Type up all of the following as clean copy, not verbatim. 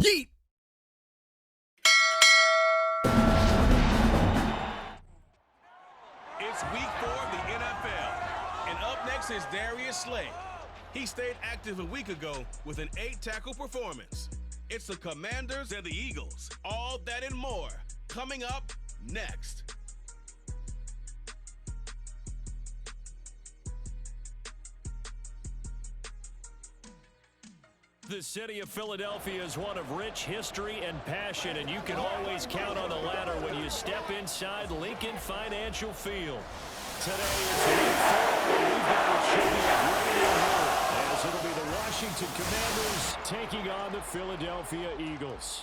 Yeet! It's week 4 of the NFL, and up next is Darius Slay. He stayed active a week ago with an 8-tackle performance. It's the Commanders and the Eagles. All that and more coming up next. The city of Philadelphia is one of rich history and passion, and you can always count on the latter when you step inside Lincoln Financial Field. Today is week 4, and we've got it shaping up right in here, as it'll be the Washington Commanders taking on the Philadelphia Eagles.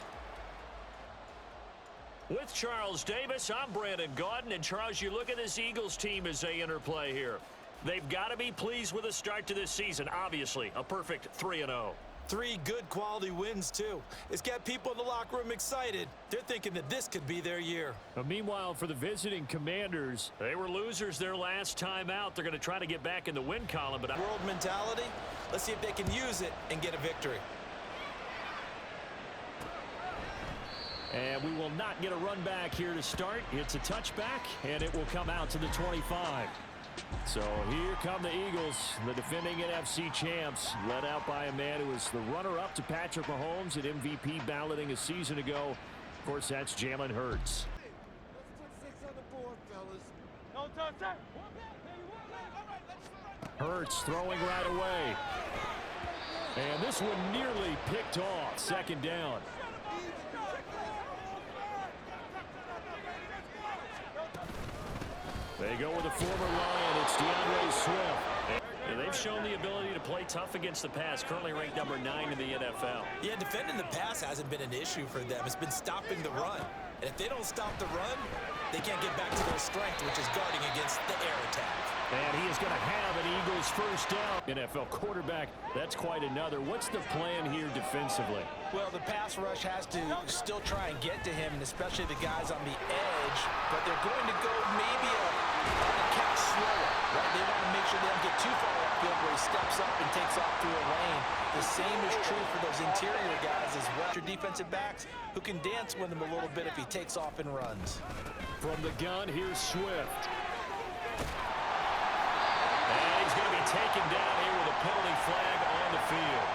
With Charles Davis, I'm Brandon Gaudin, and Charles, you look at this Eagles team as they interplay here. They've got to be pleased with the start to this season. Obviously, a perfect 3-0. 3 good quality wins, too. It's got people in the locker room excited. They're thinking that this could be their year. Meanwhile, for the visiting Commanders, they were losers their last time out. They're going to try to get back in the win column. But World mentality, let's see if they can use it and get a victory. And we will not get a run back here to start. It's a touchback, and it will come out to the 25. So here come the Eagles, the defending NFC champs, led out by a man who was the runner-up to Patrick Mahomes at MVP balloting a season ago. Of course, that's Jalen Hurts. Hurts throwing right away. And this one nearly picked off. Second down. They go with a former Lion. It's DeAndre Swift. And they've shown the ability to play tough against the pass, currently ranked number 9 in the NFL. Yeah, defending the pass hasn't been an issue for them. It's been stopping the run. And if they don't stop the run, they can't get back to their strength, which is guarding against the air attack. And he is going to have an Eagles first down. NFL quarterback, that's quite another. What's the plan here defensively? Well, the pass rush has to still try and get to him, and especially the guys on the edge. But they're going to go maybe a catch slower, right? They want to make sure they don't get too far upfield where he steps up and takes off through a lane. The same is true for those interior guys as well. Your defensive backs who can dance with him a little bit if he takes off and runs. From the gun, here's Swift. And he's going to be taken down here with a penalty flag on the field.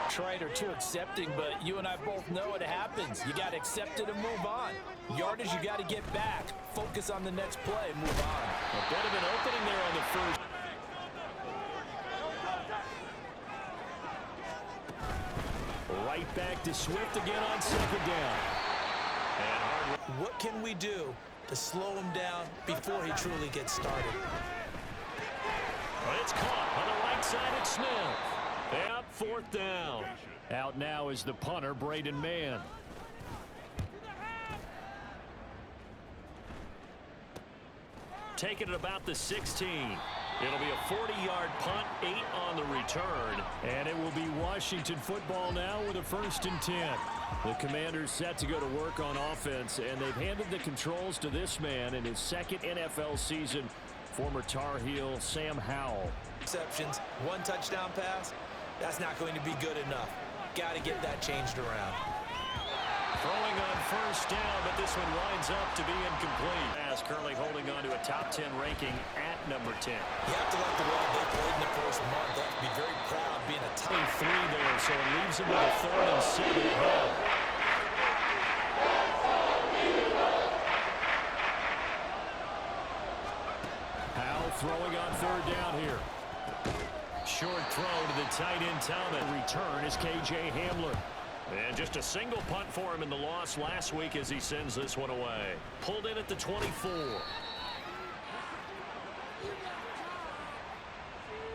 Trite or too accepting, but you and I both know it happens. You got to accept it and move on. Yardage, you got to get back. Focus on the next play and move on. A bit of an opening there on the first. Right back to Swift again on second down. And what can we do to slow him down before he truly gets started? It's caught on the right side at Smith. And fourth down. Out now is the punter, Braden Mann. Taking it about the 16. It'll be a 40-yard punt, 8 on the return. And it will be Washington football now with a 1st and 10. The Commanders set to go to work on offense, and they've handed the controls to this man in his 2nd NFL season, former Tar Heel Sam Howell. Interceptions, 1 touchdown pass, that's not going to be good enough. Got to get that changed around. Throwing on first down, but this one winds up to be incomplete. As currently holding on to a top 10 ranking at number 10. You have to like the role they played in the first month. They have to be very proud being a top 3 there, so it leaves them with a 3rd and 7 ahead. Howell throwing on 3rd down here. Short throw to the tight end Thomas. Return is KJ Hamler. And just a single punt for him in the loss last week as he sends this one away. Pulled in at the 24.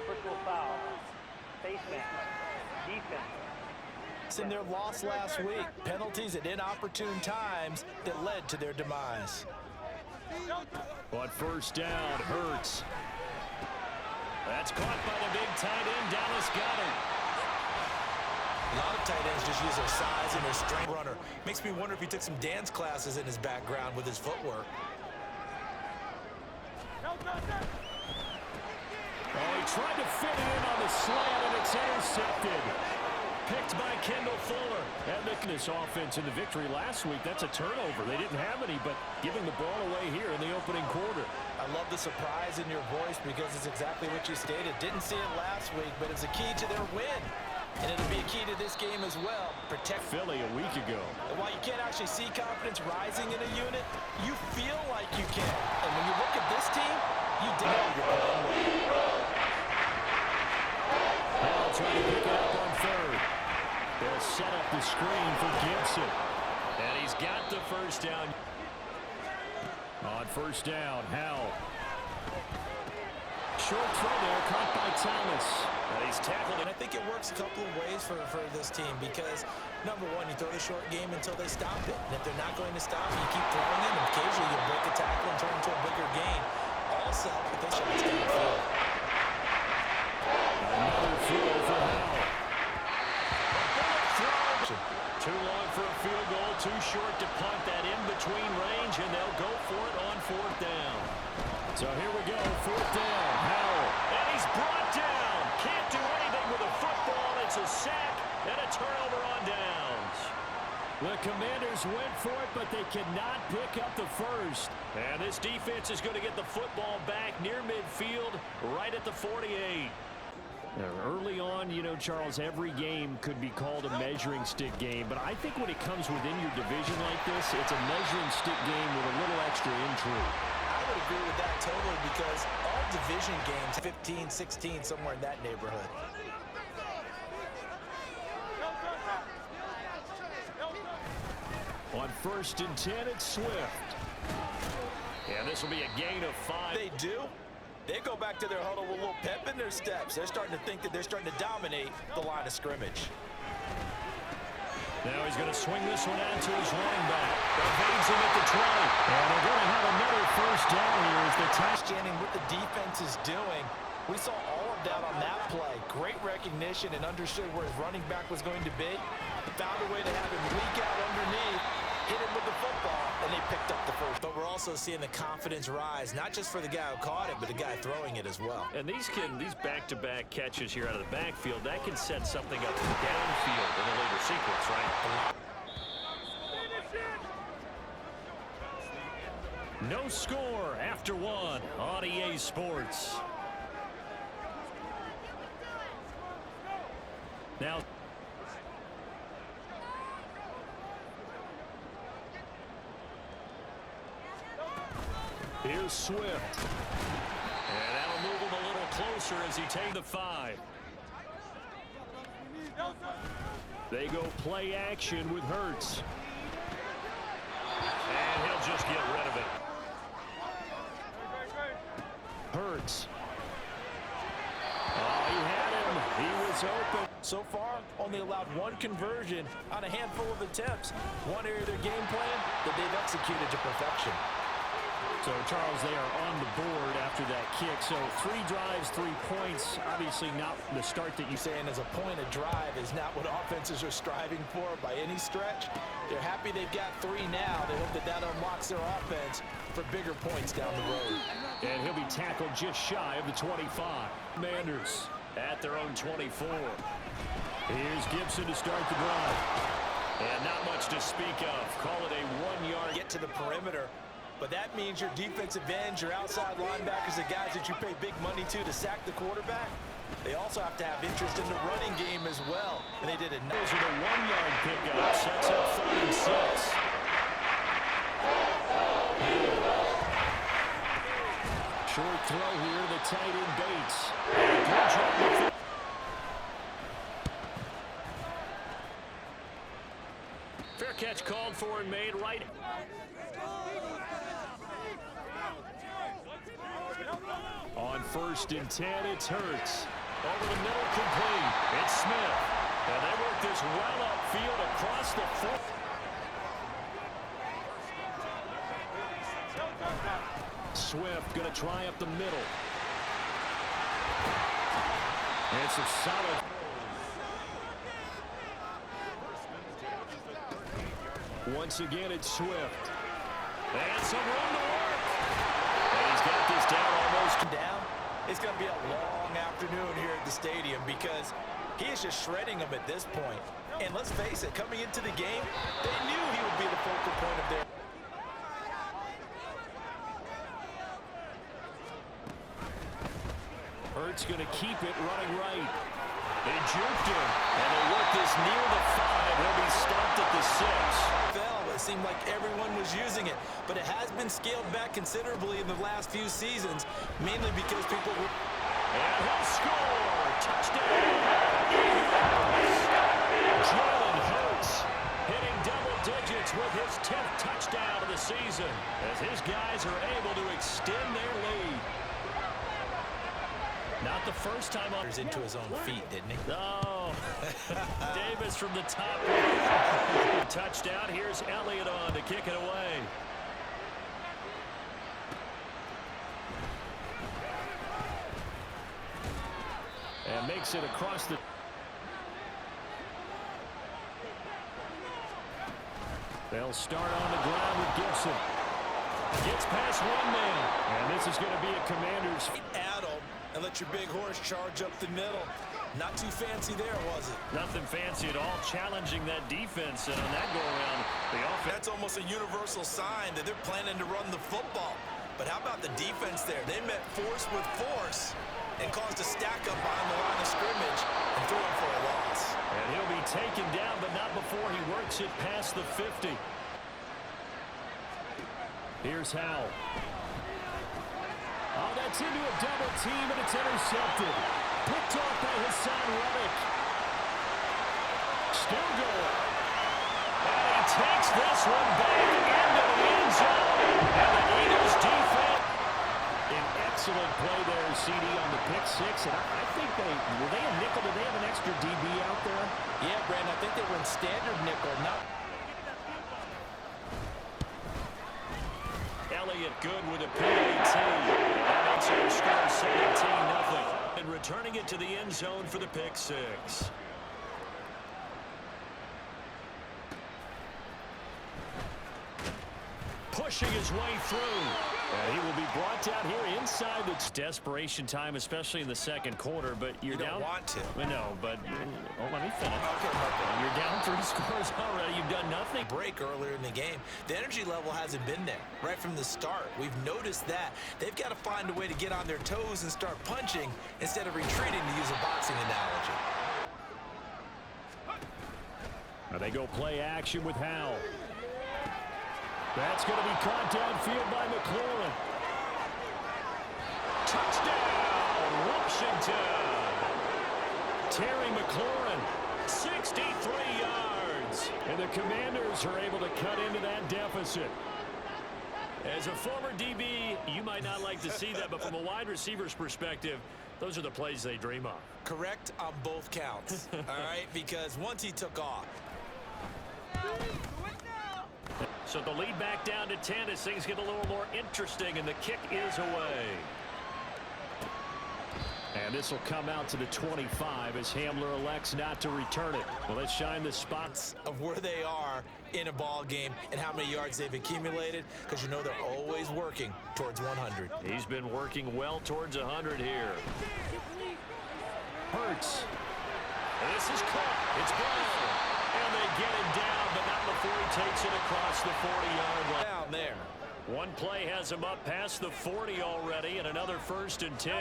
Personal foul. Face mask. Defense. In their loss last week, penalties at inopportune times that led to their demise. But first down, Hurts. That's caught by the big tight end, Dallas Goedert. A lot of tight ends just use their size and their strength runner. Makes me wonder if he took some dance classes in his background with his footwork. Oh, he tried to fit it in on the slant, and it's intercepted. this offense in the victory last week. That's a turnover. They didn't have any, but giving the ball away here in the opening quarter. I love the surprise in your voice because it's exactly what you stated. Didn't see it last week, but it's a key to their win. And it'll be a key to this game as well. Protect Philly a week ago. And while you can't actually see confidence rising in a unit, you feel like you can. And when you look at this team, you know you're playing well. Now trying to pick it up on third. They'll set up the screen for Gibson. And he's got the first down. On first down, Howell. Short throw there, caught by Thomas. And he's tackled. And I think it works a couple of ways for this team because, number one, you throw the short game until they stop it. And if they're not going to stop it, you keep throwing it, and occasionally you'll break a tackle and turn into a bigger gain. Also, if they shots downfield. Another throw for Howell. Too long for a field goal, too short to punt. That in between range, and they'll go for it on fourth down. So here we go, fourth down, Howell. And he's brought down. Can't do anything with a football. It's a sack and a turnover on downs. The Commanders went for it, but they cannot pick up the first. And this defense is going to get the football back near midfield, right at the 48. Early on, you know, Charles, every game could be called a measuring stick game, but I think when it comes within your division like this, it's a measuring stick game with a little extra intrigue. I would agree with that totally because all division games, 15, 16, somewhere in that neighborhood. On 1st and 10, it's Swift. And this will be a gain of 5. They do. They go back to their huddle with a little pep in their steps. They're starting to think that they're starting to dominate the line of scrimmage. Now he's going to swing this one out to his running back. Evades him at the 20. And they're going to have another first down here as the understanding what the defense is doing. We saw all of that on that play. Great recognition and understood where his running back was going to be. Found a way to have him leak out underneath, hit him with the football, and they picked up the first. But we're also seeing the confidence rise, not just for the guy who caught it, but the guy throwing it as well. And these back-to-back catches here out of the backfield, that can set something up downfield in a later sequence, right? No score after one on EA Sports. Now, here's Swift. And that'll move him a little closer as he takes the 5. They go play action with Hurts. And he'll just get rid of it. Hurts. Oh, he had him. He was open. So far, only allowed one conversion on a handful of attempts. One area of their game plan that they've executed to perfection. So, Charles, they are on the board after that kick. So, 3 drives, 3 points. Obviously not the start that you saying as a point of drive is not what offenses are striving for by any stretch. They're happy they've got 3 now. They hope that that unlocks their offense for bigger points down the road. And he'll be tackled just shy of the 25. Commanders at their own 24. Here's Gibson to start the drive. And not much to speak of. Call it a 1-yard. Get to the perimeter. But that means your defensive ends, your outside linebackers, the guys that you pay big money to sack the quarterback, they also have to have interest in the running game as well. And they did it. Those are the 1-yard pickup. Sets up 3rd and 6. Short throw here, the tight end Bates. Good job. Fair catch called for and made right. On 1st and 10, it's Hurts. Over the middle, complete. It's Smith. And they work this well upfield across the foot. Swift going to try up the middle. It's a solid. Once again, it's Swift. And some room to work. And he's got this down almost. Down. It's going to be a long afternoon here at the stadium because he is just shredding them at this point. And let's face it, coming into the game, they knew he would be the focal point of their... Hurts going to keep it running right. They juked him, and they work this near the 5. He'll be stopped at the 6. It seemed like everyone was using it, but it has been scaled back considerably in the last few seasons, mainly because people were... And he'll score! Touchdown! Jalen Hurts hitting double digits with his 10th touchdown of the season as his guys are able to extend their lead. Not the first time on... into his own feet, didn't he? Oh, Davis from the top. Touchdown. Here's Elliott on to kick it away. And makes it across the... They'll start on the ground with Gibson. Gets past one man. And this is going to be a Commanders... And let your big horse charge up the middle. Not too fancy there, was it? Nothing fancy at all, challenging that defense, and on that go-around, the offense... That's almost a universal sign that they're planning to run the football. But how about the defense there? They met force with force and caused a stack-up behind the line of scrimmage and threw him for a loss. And he'll be taken down, but not before he works it past the 50. Here's Howell. Oh, that's into a double team, and it's intercepted. Picked off by Hassan Reddick. Still going. And he takes this one back into the end zone. And the Eagles defense. An excellent play there, CD, on the pick 6. And I think were they a nickel? Did they have an extra DB out there? Yeah, Brandon, I think they were in standard nickel. Elliott good with a PAT. That makes our score 17-0. And returning it to the end zone for the pick 6. Pushing his way through. And he will be brought down here inside. It's desperation time, especially in the second quarter. But you don't want to. No, but let me finish. Okay. You're down 3 scores already. You've done nothing. Break earlier in the game. The energy level hasn't been there right from the start. We've noticed that. They've got to find a way to get on their toes and start punching instead of retreating, to use a boxing analogy. Now they go play action with Howell. That's going to be caught downfield by McLaurin. Touchdown, Washington. Terry McLaurin, 63 yards. And the Commanders are able to cut into that deficit. As a former DB, you might not like to see that, but from a wide receiver's perspective, those are the plays they dream of. Correct on both counts, all right? Because once he took off. So the lead back down to 10 as things get a little more interesting, and the kick is away. And this will come out to the 25 as Hamler elects not to return it. Well, let's shine the spots of where they are in a ball game and how many yards they've accumulated, because you know they're always working towards 100. He's been working well towards 100 here. Hurts. This is caught. It's gone. And they get him down, but not before he takes it across the 40-yard line. Down there. One play has him up past the 40 already, and another 1st and 10.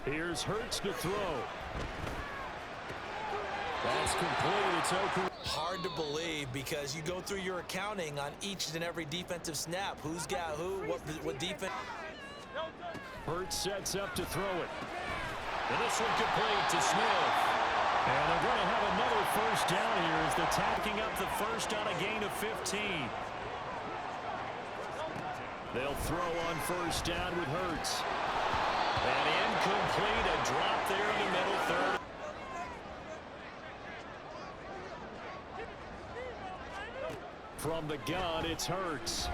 Here's Hurts to throw. That's complete. It's open. Hard to believe because you go through your accounting on each and every defensive snap. Who's got who? What defense? Hurts sets up to throw it. And this one complete to Smith. And they're going to have another 1st down here as they're tacking up the 1st on a gain of 15. They'll throw on 1st down with Hurts. And incomplete, a drop there in the middle 3rd. From the gun, it's Hurts.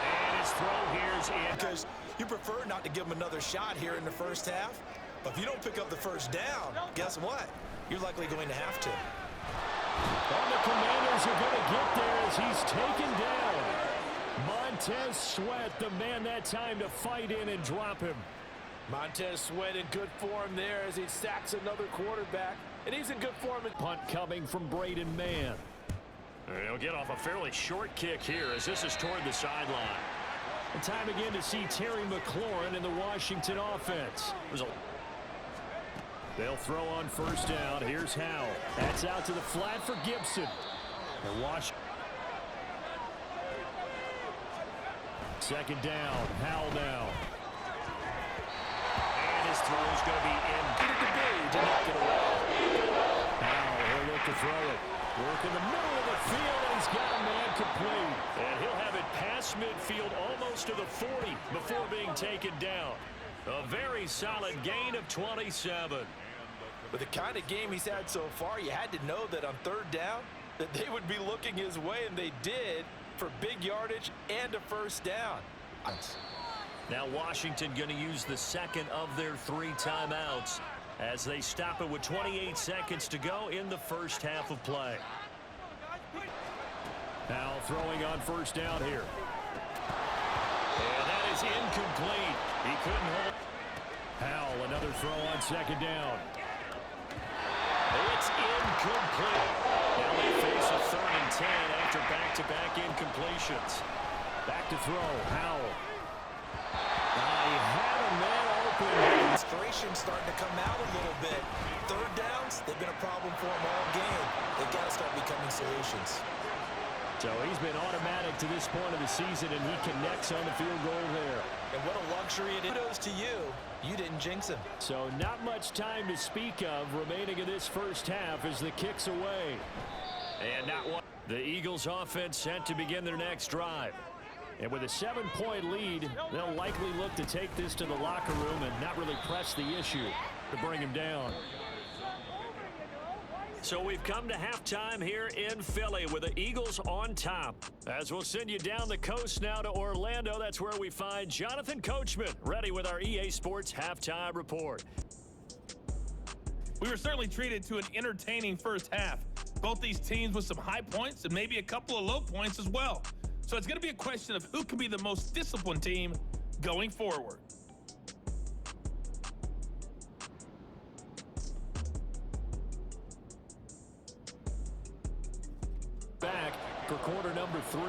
And his throw here's in. Because you prefer not to give him another shot here in the 1st half. But if you don't pick up the 1st down, guess what? You're likely going to have to. And the Commanders are going to get there as he's taken down. Montez Sweat, the man that time to fight in and drop him. Montez Sweat in good form there as he sacks another quarterback. And he's in good form. Punt coming from Braden Mann. He'll get off a fairly short kick here as this is toward the sideline. And time again to see Terry McLaurin in the Washington offense. They'll throw on first down. Here's Howell. That's out to the flat for Gibson. And second down. Howell now. And his throw is going to be in. To knock it away. Howell, he'll look to throw it. Work in the middle of the field, and he's got a man complete. And he'll have it past midfield almost to the 40 before being taken down. A very solid gain of 27. With the kind of game he's had so far, you had to know that on third down that they would be looking his way, and they did, for big yardage and a first down. Now Washington going to use the second of their 3 timeouts as they stop it with 28 seconds to go in the first half of play. Now throwing on first down here. And that is incomplete. He couldn't hold. Howell, another throw on second down. It's incomplete. Now they face a 3rd and 10 after back-to-back incompletions. Back to throw. Howell. He had a man open. Inspiration starting to come out a little bit. Third downs, they've been a problem for him all game. They've got to start becoming solutions. So he's been automatic to this point of the season, and he connects on the field goal there. And what a luxury it is. Kudos to you. You didn't jinx him. So not much time to speak of remaining in this first half as the kick's away. And not one. The Eagles offense set to begin their next drive. And with a 7-point lead, they'll likely look to take this to the locker room and not really press the issue to bring him down. So we've come to halftime here in Philly with the Eagles on top. As we'll send you down the coast now to Orlando, that's where we find Jonathan Coachman ready with our EA Sports Halftime Report. We were certainly treated to an entertaining first half. Both these teams with some high points and maybe a couple of low points as well. So it's going to be a question of who can be the most disciplined team going forward. Back for quarter number 3.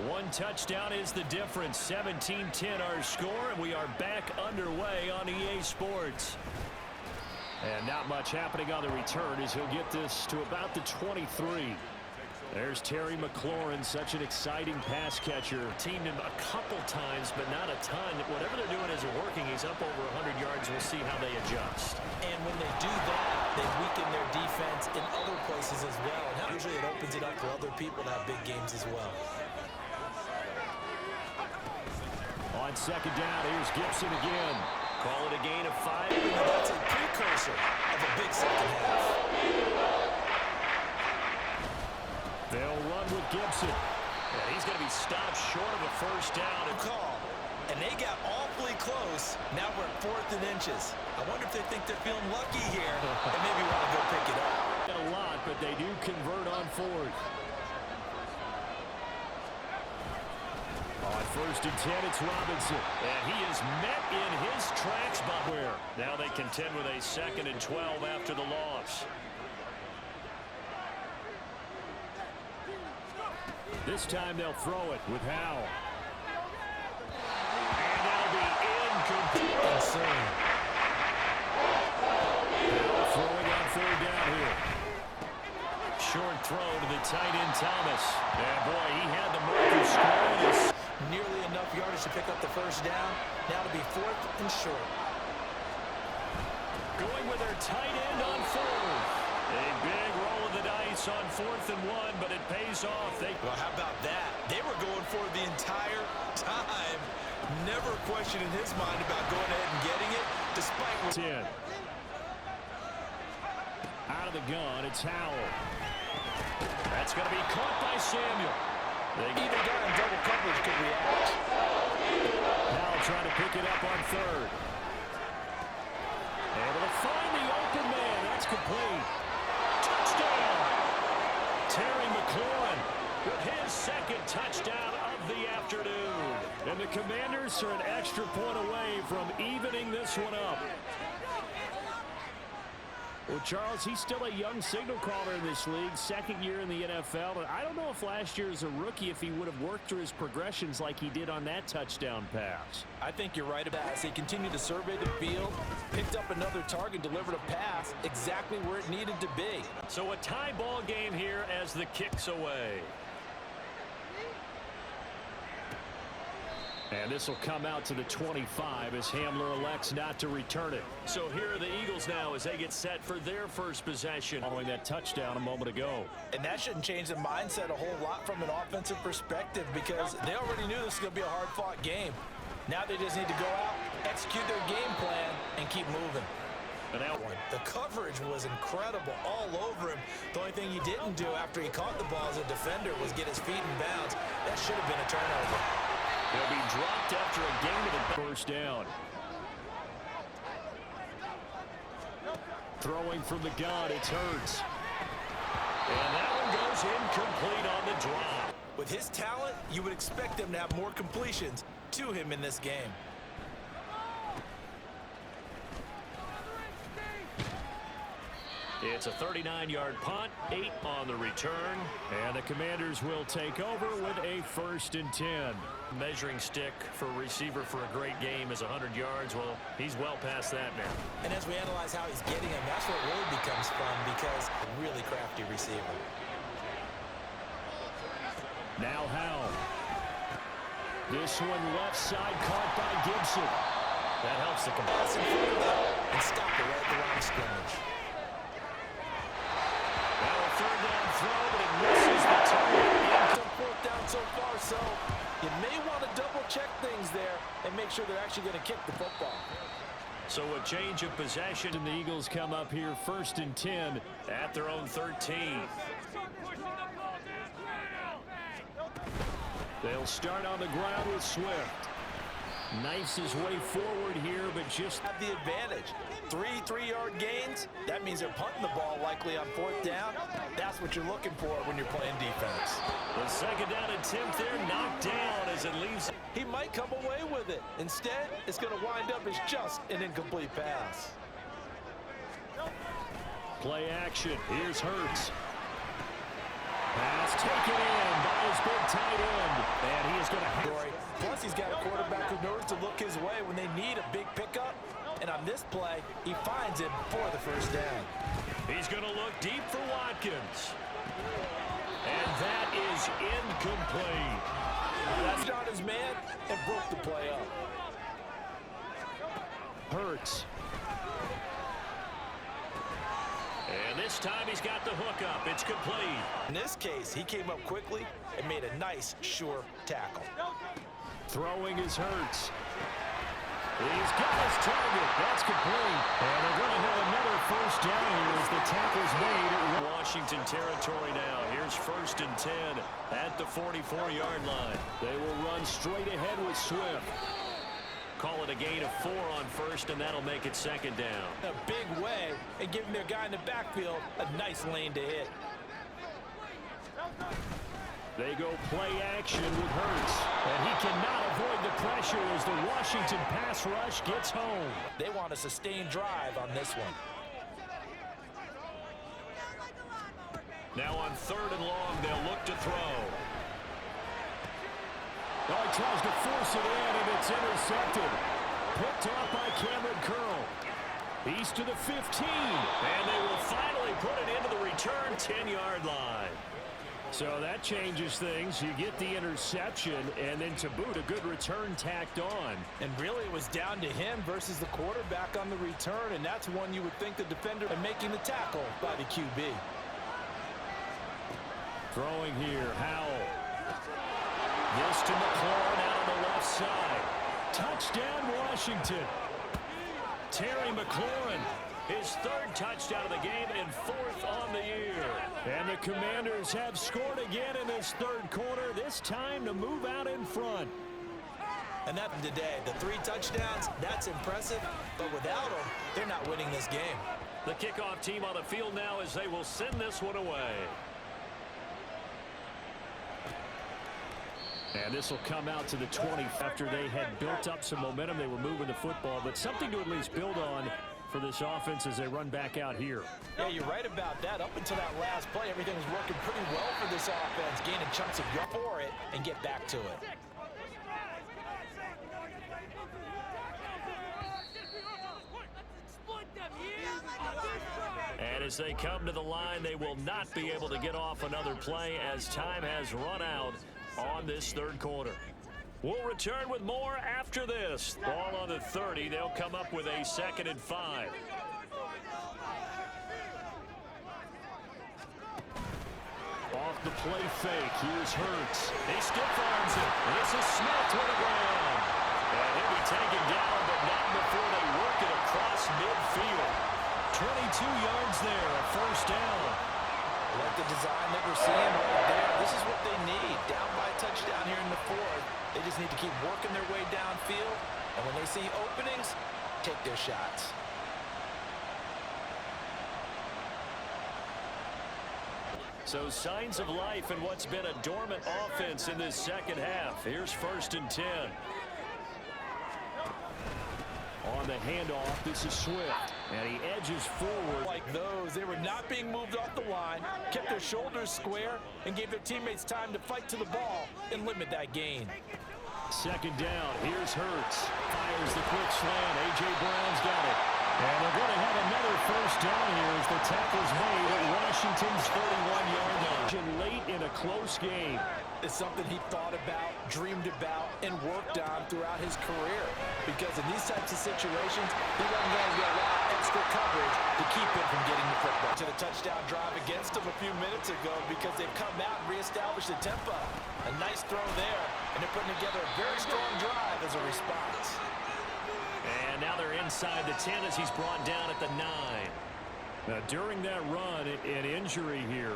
1 touchdown is the difference. 17-10 our score, and we are back underway on EA Sports. And not much happening on the return as he'll get this to about the 23. There's Terry McLaurin, such an exciting pass catcher. Teamed him a couple times, but not a ton. Whatever they're doing isn't working. He's up over 100 yards. We'll see how they adjust. And when they do that, they weaken their defense in other places as well. And usually it opens it up for other people to have big games as well. On second down, here's Gibson again. Call it a gain of 5. That's a precursor of a big second half. They'll run with Gibson. And he's going to be stopped short of a first down. Call. And they got awfully close. Now we're at 4th and inches. I wonder if they think they're feeling lucky here and maybe want to go pick it up. A lot, but they do convert on 4th. On 1st and 10, it's Robinson. And he is met in his tracks by where? Now they contend with a 2nd and 12 after the loss. This time they'll throw it with Howell. And that'll be incomplete. Insane. Howell throwing on 3rd down here. Short throw to the tight end Thomas. And boy, he had the marker square. Nearly enough yardage to pick up the first down. Now to be 4th and short. Going with their tight end on 4th. A big roll of the dice on 4th and 1, but it pays off. Well, how about that? They were going for it the entire time. Never question in his mind about going ahead and getting it, despite 10. Out of the gun, it's Howell. That's going to be caught by Samuel. Either guy in double coverage could react. Howell trying to pick it up on 3rd. Able to find the open man. That's complete. Touchdown! Terry McLaurin. with his second touchdown of the afternoon. And the Commanders are an extra point away from evening this one up. Well, Charles, he's still a young signal caller in this league, second year in the NFL. And I don't know if last year as a rookie, if he would have worked through his progressions like he did on that touchdown pass. I think you're right about it. He continued to survey the field, picked up another target, delivered a pass exactly where it needed to be. So a tie ball game here as the kick's away. And this will come out to the 25 as Hamler elects not to return it. So here are the Eagles now as they get set for their first possession following that touchdown a moment ago. And that shouldn't change the mindset a whole lot from an offensive perspective because they already knew this was going to be a hard-fought game. Now they just need to go out, execute their game plan, and keep moving. And that one, the coverage was incredible all over him. The only thing he didn't do after he caught the ball as a defender was get his feet in bounds. That should have been a turnover. He'll be dropped after a gain of the first down. Throwing from the gun, it's Hurts. And that one goes incomplete on the drop. With his talent, you would expect him to have more completions to him in this game. It's a 39-yard punt, 8 on the return, and the Commanders will take over with a 1st and 10. Measuring stick for a receiver for a great game is 100 yards. Well, he's well past that now. And as we analyze how he's getting him, that's what really becomes fun because a really crafty receiver. Now Howell. This one left side caught by Gibson. That helps the pass in front of them and stop it right at the line of scrimmage. Now a third down throw, but it misses the target. Fourth down so far, so you may want to double-check things there and make sure they're actually going to kick the football. So a change of possession, and the Eagles come up here 1st and 10 at their own 13. They'll start on the ground with Swift. Knifes his way forward here, but just have the advantage. 3-3-yard gains. That means they're punting the ball likely on 4th down. That's what you're looking for when you're playing defense. The second down attempt there knocked down as it leaves. He might come away with it. Instead, it's going to wind up as just an incomplete pass. Play action. Here's Hurts. Pass taken in by his big tight end. And he is going to have. Plus, he's got a quarterback who knows to look his way when they need a big pickup. And on this play, he finds him for the 1st down. He's going to look deep for Watkins. And that is incomplete. That's not his man and broke the play up. Hurts. And this time he's got the hook up. It's complete. In this case, he came up quickly and made a nice, sure tackle. Throwing is Hurts. He's got his target. That's complete. And they're going to have another 1st down here as the tackle's made at Washington territory now. Here's 1st and 10 at the 44-yard line. They will run straight ahead with Swift. Call it a gain of 4 on 1st, and that'll make it 2nd down. A big way and giving their guy in the backfield a nice lane to hit. They go play action with Hurts, and he cannot avoid the pressure as the Washington pass rush gets home. They want a sustained drive on this one. Now on 3rd and long, they'll look to throw. Oh, he tries to force it in, and it's intercepted. Picked off by Cameron Curl. He's to the 15, and they will finally put it into the return 10-yard line. So that changes things. You get the interception, and then to boot, a good return tacked on. And really, it was down to him versus the quarterback on the return, and that's one you would think the defender and making the tackle by the QB. Throwing here, Howell. This to McLaurin out on the left side. Touchdown, Washington. Terry McLaurin, his 3rd touchdown of the game and 4th on the year. And the Commanders have scored again in this 3rd quarter, this time to move out in front. And that today, the 3 touchdowns, that's impressive, but without them, they're not winning this game. The kickoff team on the field now as they will send this one away. And this will come out to the 20 after they had built up some momentum. They were moving the football, but something to at least build on for this offense as they run back out here. Yeah, you're right about that. Up until that last play, everything was working pretty well for this offense, gaining chunks of yards for it and get back to it. And as they come to the line, they will not be able to get off another play as time has run out on this third quarter. We'll return with more after this. Ball on the 30. They'll come up with a 2nd and 5. Off the play fake. Here's Hurts. He stiff arms it. This is Smith to the ground. And he'll be taken down, but not before they work it across midfield. 22 yards there, a first down. I like the design that we're seeing right there. This is what they need. Down by a touchdown here in the 4th. They just need to keep working their way downfield. And when they see openings, take their shots. So signs of life in what's been a dormant offense in this second half. Here's 1st and 10. On the handoff, this is Swift, and he edges forward. Like those, they were not being moved off the line, kept their shoulders square, and gave their teammates time to fight to the ball and limit that gain. 2nd down, here's Hurts. Fires the quick slant, A.J. Brown's got it. And they're going to have another first down here as the tackle's made at Washington's 31-yard line. Late in a close game. It's something he thought about, dreamed about, and worked on throughout his career. Because in these types of situations, he wasn't going to allow extra coverage to keep him from getting the football. To the touchdown drive against him a few minutes ago because they've come out and reestablished the tempo. A nice throw there, and they're putting together a very strong drive as a response. And now they're inside the 10 as he's brought down at the 9. Now, during that run, an injury here.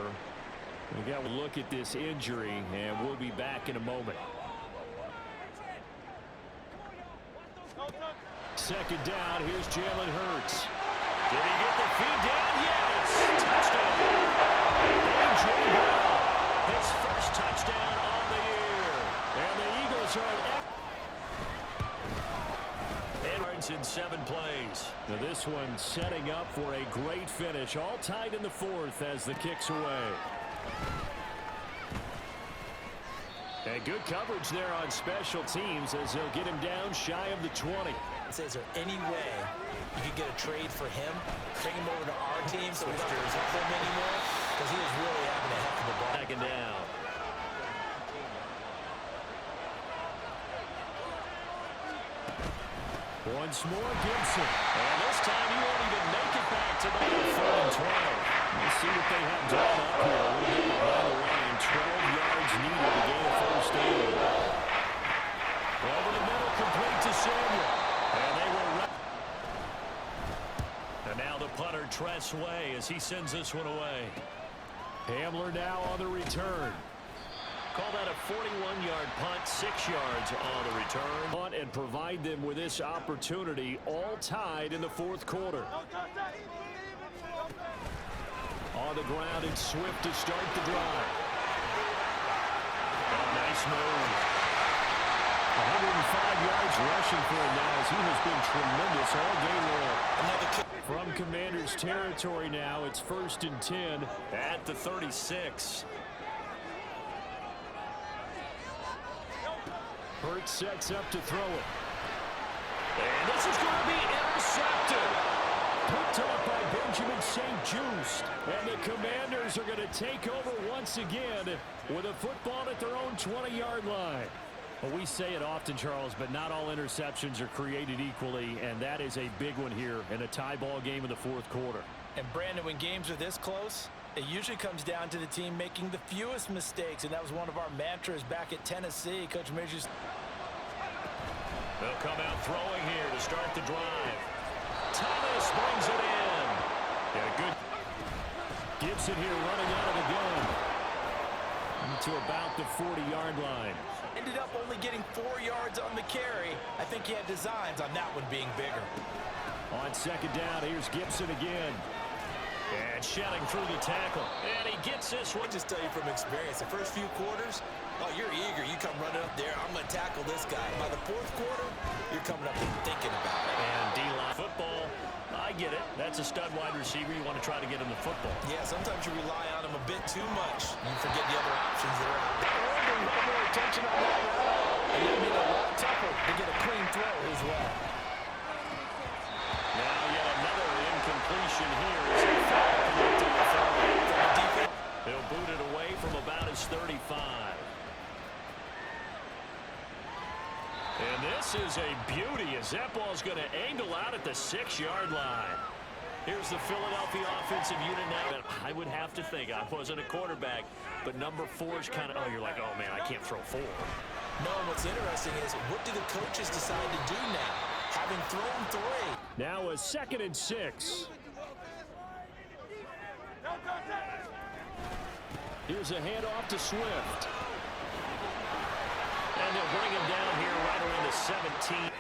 We got to look at this injury, and we'll be back in a moment. 2nd down, here's Jalen Hurts. Did he get the feed down? Yes! Touchdown! A.J. Brown, his first touchdown on the year. And the Eagles are at in 7 plays. Now this one setting up for a great finish. All tied in the 4th as the kick's away. And good coverage there on special teams as they'll get him down shy of the 20. Is there any way you could get a trade for him? Bring him over to our team so we don't have him anymore? Because he is really having a heck of a ball. 2nd down. Once more, Gibson. And this time he won't even make it back to the 3rd and 12. Let's see what they have drawn up here. A little bit behind the line. 12 yards needed to gain a first down. Over the middle, complete to Samuel. And they will. And now the punter, Tress Way, as he sends this one away. Hamler now on the return. Call that a 41-yard punt, 6 yards on the return. Punt and provide them with this opportunity, all tied in the 4th quarter. On the ground, it's Swift to start the drive. Nice move. 105 yards rushing for him now as he has been tremendous all game long. From Commander's territory now, it's 1st and 10 at the 36. Hurts sets up to throw it. And this is going to be intercepted. Picked up by Benjamin St-Juste. And the Commanders are going to take over once again with a football at their own 20-yard line. Well, we say it often, Charles, but not all interceptions are created equally, and that is a big one here in a tie ball game in the 4th quarter. And, Brandon, when games are this close, it usually comes down to the team making the fewest mistakes, and that was one of our mantras back at Tennessee. Coach Majors. They'll come out throwing here to start the drive. Thomas brings it in. Yeah, good. Gibson here running out of the gun to about the 40-yard line. Ended up only getting 4 yards on the carry. I think he had designs on that one being bigger. On 2nd down, here's Gibson again. And shedding through the tackle. And he gets this one. I just tell you from experience, the first few quarters, oh, you're eager. You come running up there. I'm going to tackle this guy. By the fourth quarter, you're coming up and thinking about it. And D-line football. I get it. That's a stud wide receiver. You want to try to get him the football. Yeah, sometimes you rely on him a bit too much. You forget the other options that are out there. A little more attention on that route. And that made it a lot tougher to get a clean throw as well. Now yet another incompletion here as he fell to the defense. He'll boot it away from about his 35. And this is a beauty as that ball's going to angle out at the 6-yard line. Here's the Philadelphia offensive unit now. I would have to think, I wasn't a quarterback, but number 4 is kind of, oh, you're like, oh, man, I can't throw 4. No, what's interesting is what do the coaches decide to do now? Having thrown 3. Now a 2nd and 6. Here's a handoff to Swift. And they'll bring him down here right around the 17.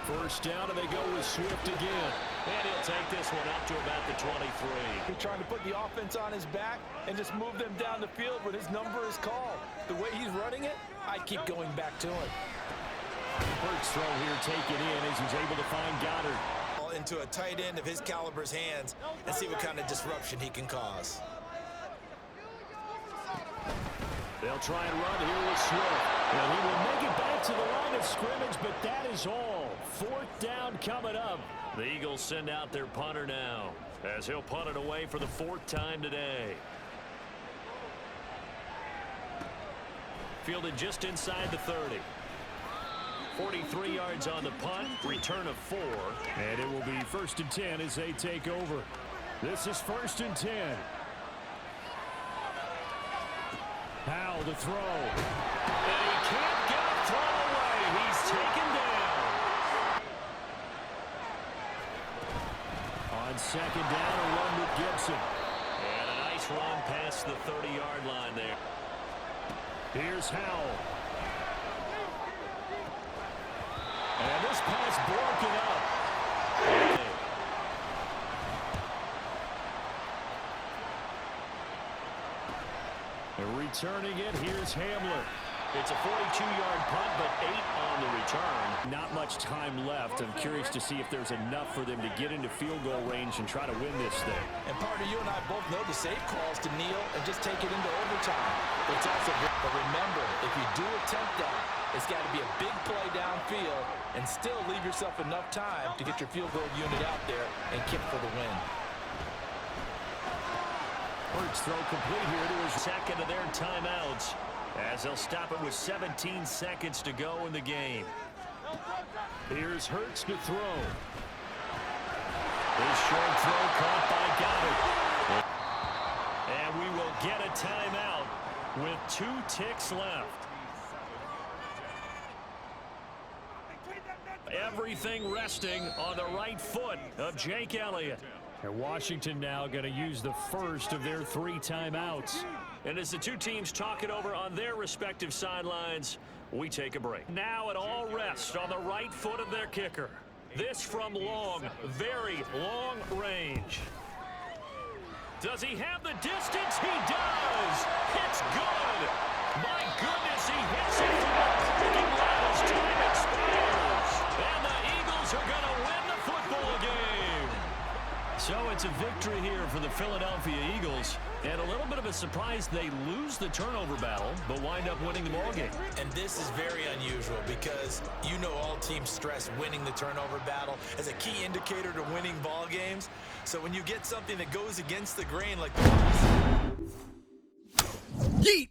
First down, and they go with Swift again. And he'll take this one up to about the 23. He's trying to put the offense on his back and just move them down the field when his number is called. The way he's running it, I keep going back to him. Hurts throw here taken in as he's able to find Goddard. Into a tight end of his caliber's hands and see what kind of disruption he can cause. They'll try and run here with Swift. And he will make it back to the line of scrimmage, but that is all. 4th down coming up. The Eagles send out their punter now as he'll punt it away for the 4th time today. Fielded just inside the 30. 43 yards on the punt, return of 4. And it will be 1st and 10 as they take over. This is 1st and 10. Powell to throw. And he can't get a throw away. He's taken down. On 2nd down, a run with Gibson. And a nice run past the 30-yard line there. Here's Howell. And this pass broken up. And returning it, here's Hamler. It's a 42-yard punt, but 8 on the return. Not much time left. I'm curious to see if there's enough for them to get into field goal range and try to win this thing. And partner, you and I both know the safe calls to kneel and just take it into overtime. But it's also good. But remember, if you do attempt that, it's got to be a big play downfield and still leave yourself enough time to get your field goal unit out there and kick for the win. Hurts throw complete here to his 2nd of their timeouts as they'll stop it with 17 seconds to go in the game. Here's Hurts to throw. His short throw caught by Goddard. And we will get a timeout with 2 ticks left. Everything resting on the right foot of Jake Elliott. And Washington now going to use the first of their 3 timeouts. And as the 2 teams talk it over on their respective sidelines, we take a break. Now it all rests on the right foot of their kicker. This from long, very long range. Does he have the distance? He does! It's good! My goodness, he hits it from the parking lot as time expires. And the Eagles are going to win the football game. So it's a victory here for the Philadelphia Eagles. And a little bit of a surprise, they lose the turnover battle, but wind up winning the ballgame. And this is very unusual because you know all teams stress winning the turnover battle as a key indicator to winning ball games. So when you get something that goes against the grain like this. Yeet!